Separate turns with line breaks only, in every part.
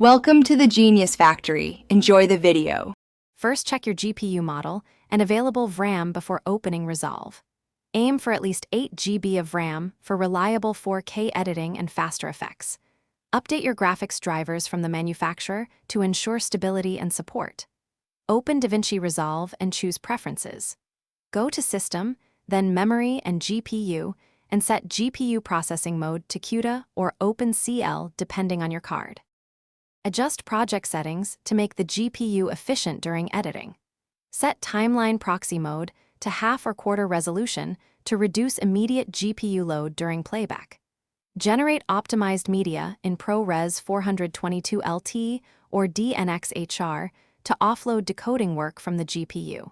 Welcome to the Genius Factory. Enjoy the video.
First, check your GPU model and available RAM before opening Resolve. Aim for at least 8 GB of RAM for reliable 4K editing and faster effects. Update your graphics drivers from the manufacturer to ensure stability and support. Open Davinci Resolve and choose Preferences. Go to System, then Memory and GPU, and set GPU processing mode to CUDA or OpenCL depending on your card. Adjust project settings to make the GPU efficient during editing. Set timeline proxy mode to half or quarter resolution to reduce immediate GPU load during playback. Generate optimized media in ProRes 422 LT or DNxHR to offload decoding work from the GPU.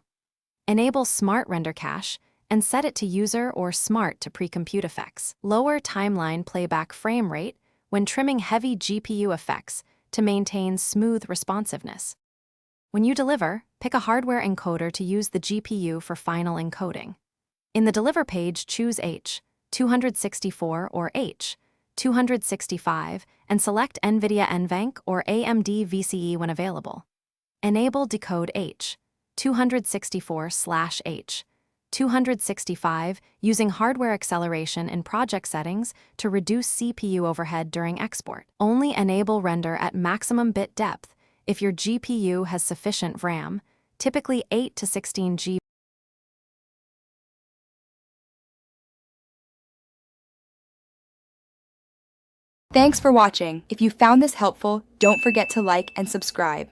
Enable Smart Render Cache and set it to User or Smart to pre-compute effects. Lower timeline playback frame rate when trimming heavy GPU effects to maintain smooth responsiveness. When you deliver, pick a hardware encoder to use the GPU for final encoding. In the Deliver page, choose H264 or H265 and select NVIDIA NVENC or AMD VCE when available. Enable Decode H264/H265 using hardware acceleration in project settings to reduce CPU overhead during export. Only enable render at maximum bit depth if your GPU has sufficient RAM, typically 8 to 16 GB.
Thanks for watching. If you found this helpful, don't forget to like and subscribe.